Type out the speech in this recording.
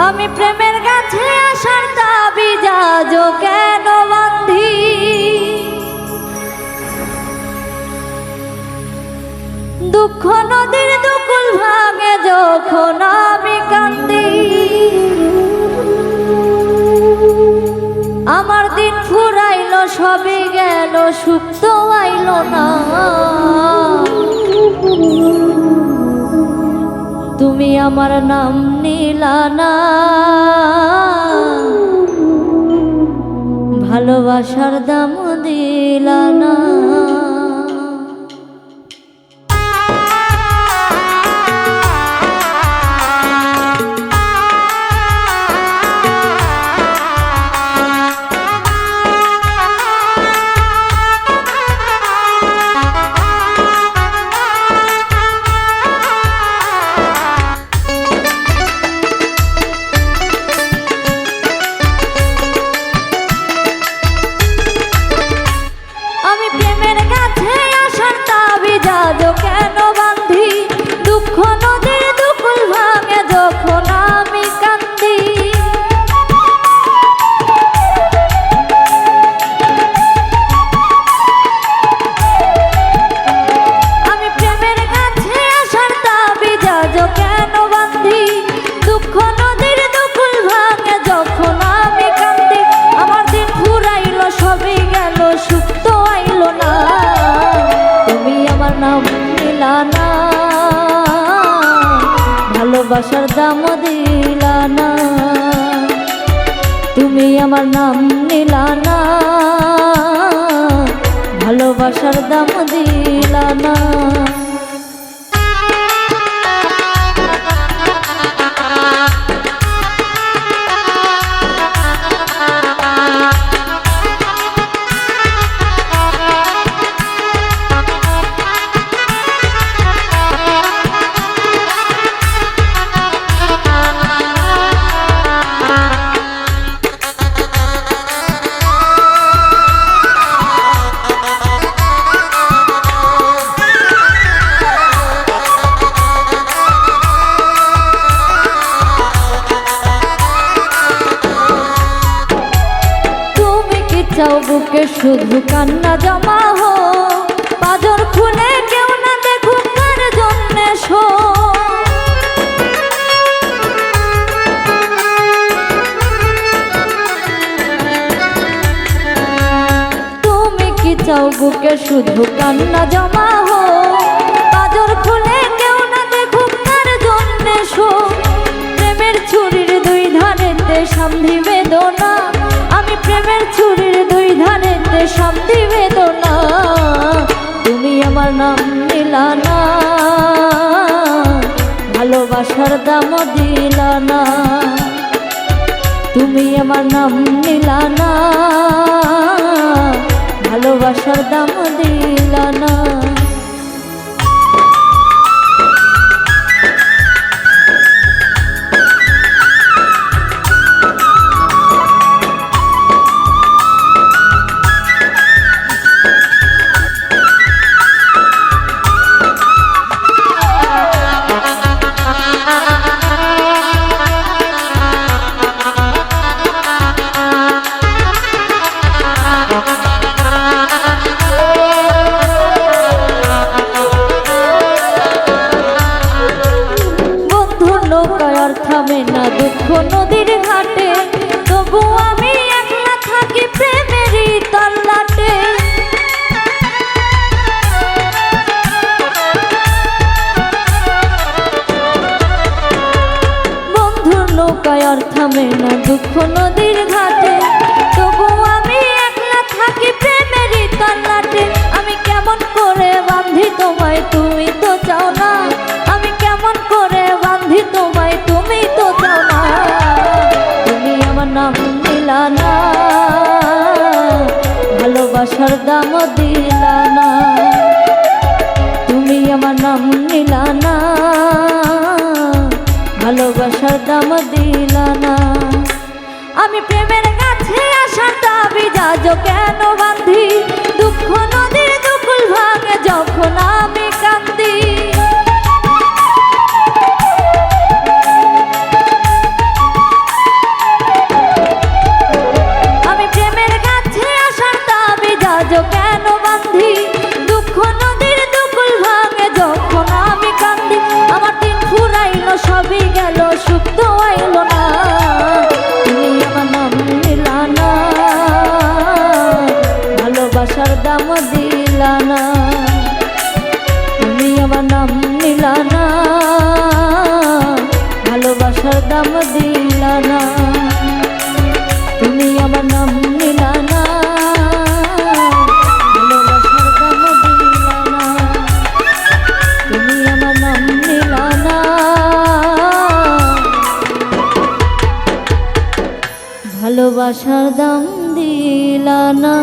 আমি প্রেমের কাছে আসার দাবি যাজো কেন বান্ধি, দুঃখ নদীর দুকুল ভাঙে যখন আমি কান্দি। আমার দিন ফুরাইল সবই গেল, সুখ তো আইল না। তুমি আমার নাম নিলা না, ভালোবাসার দাম দিলা না। কেন বান্ধি, দুঃখ নদীর দুকুল ভাঙে যখন আমি কান্দি। আমি প্রেমের কাছে আসার দাবি যাজো কেন বান্ধি, দুঃখ নদীর দুকুল ভাঙে যখন আমি কান্দি। আমার দিন ফুরাইল সবই গেল, সুখ তো আইল না। তুমি আমার নাম নিলা না, ভালোবাসার দাম দিলা না। তুমি আমার নাম নিলা না, ভালোবাসার দাম দিলা না। চাও বুকে শুধু কান্না জমা হো, পাজর খুলে কেউ না দেখুক কার জন্যে শো। তুমি কি চাও বুকে শুধু কান্না জমা হো, পাজর খুলে কেউ না দেখুক কার জন্যে শো। প্রেমের ছুরির দুই ধারেতে সামনে বেদনা, আমি প্রেমের ছুরির দুই ধারেতে শান্তি বেদনা। তুমি আমার নাম নিলা না, ভালোবাসার দাম দিলা না। তুমি আমার নাম নিলা না, ভালোবাসার দাম দিলা না। থামে না দুঃখ নদীর ঘাটে, তবু আমি একলা থাকি প্রেমেরই তল্লাটে। বন্ধুর নৌকায় আর থামে না দুঃখ নদীর ঘাটে, তবু আমি একলা থাকি প্রেমেরই তল্লাটে। আমি কেমন করে বান্ধি তোমায়, তুমি তো চাও না। আমি কেমন করে বান্ধি তোমায়, তুমি তো চাও না। তুমি আমার নাম নিলা না, ভালোবাসার দাম দিলা না। তুমি আমার নাম নিলা না, ভালোবাসার দাম দিলা না। আমি প্রেমের কাছে আসার দাবি যাজো কেন বান্ধি, দুঃখ নদীর দুকুল ভাঙে যখন আমি কান্দি। দিলা না, ভালোবাসার দাম দিলা না, তুমি আমার নাম নিলা না, ভালোবাসার দাম দিলা না, তুমি আমার নাম নিলা না, ভালোবাসার দাম দিলা না।